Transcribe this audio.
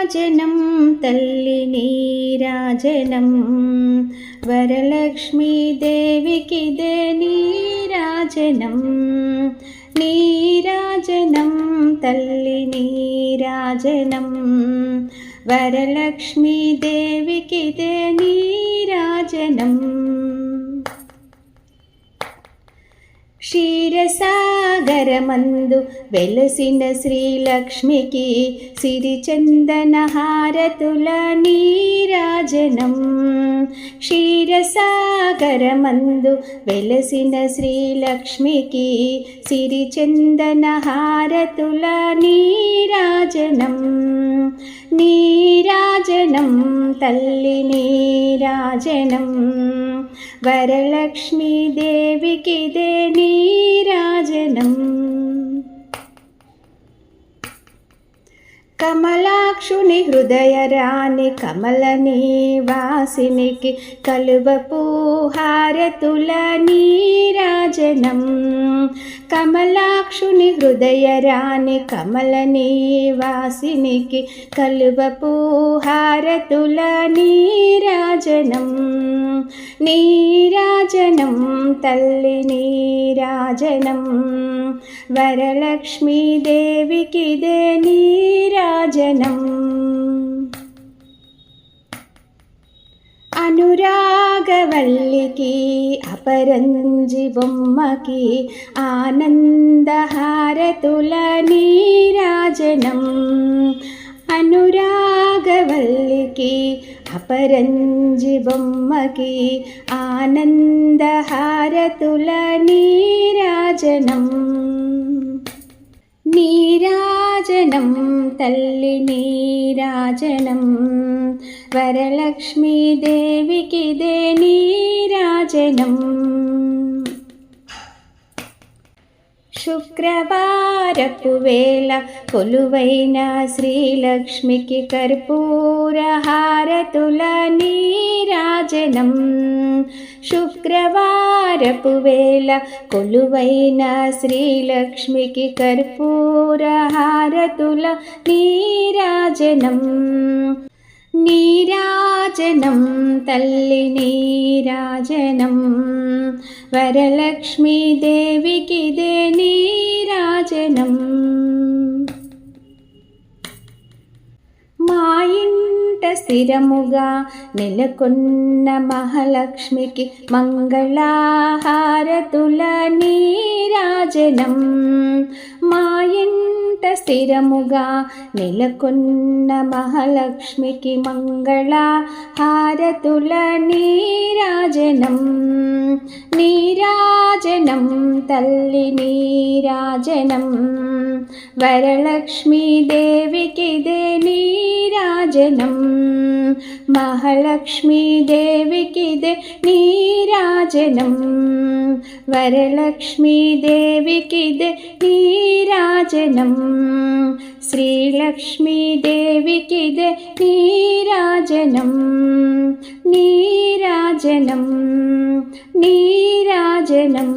నీరాజనం తల్లి నీరాజనం వరలక్ష్మీదేవికిదే నీరాజనం నీరాజనం తల్లి నీరాజనం వరలక్ష్మీదేవికిదే నీరాజనం క్షీరసాగరమందు వెలసిన శ్రీలక్ష్మికి సిరిచందన హారతుల నీరాజనం క్షీరసాగరమందు వెలసిన శ్రీలక్ష్మికి సిరిచందన హారతుల నీరాజనం నీరాజనం తల్లి నీరాజనం వరలక్ష్మీదేవికిదే నీరాజనం కమలాక్షుని హృదయరాణి కమల నివాసినికి కలువపు హారతుల నీరాజనం కమలాక్షుని హృదయరాణి కమల నివాసినికి కలువపు హారతుల నీరాజనం నీరాజనం తల్లి నీరాజనం వరలక్ష్మీదేవికిదే నీరాజనం అనురాగవల్లికి అపరంజి బొమ్మకి ఆనందహారతుల నీరాజనం అనురాగవల్లికి అపరంజి బొమ్మకి ఆనందహారతుల నీరాజనం నీరాజనం తల్లి నీరాజనం వరలక్ష్మీదేవికిదే నీరాజనం శుక్రవారపు వేళ కొలువైన శ్రీలక్ష్మికి కర్పూర హారతుల నీరాజనం శుక్రవారపు వేళ కొలువైన శ్రీలక్ష్మికి కర్పూర హారతుల నీరాజనం నీరాజనం తల్లి నీరాజనం వరలక్ష్మీదేవికిదే నీరాజనం మా ఇంట స్థిరముగా నెలకొన్న మహాలక్ష్మికి మంగళహారతుల నీరాజనం మా ఇంట స్థిరముగా నెలకొన్న మహాలక్ష్మికి మంగళహారతుల నీరాజనం నీరాజనం తల్లి నీరాజనం వరలక్ష్మీదేవికిదే నీరాజనం మహాలక్ష్మీదేవికిదే నీరాజనం వరలక్ష్మీదేవికిదే నీరాజనం శ్రీలక్ష్మీదేవికిదే నీరాజనం నీరాజనం నీరాజనం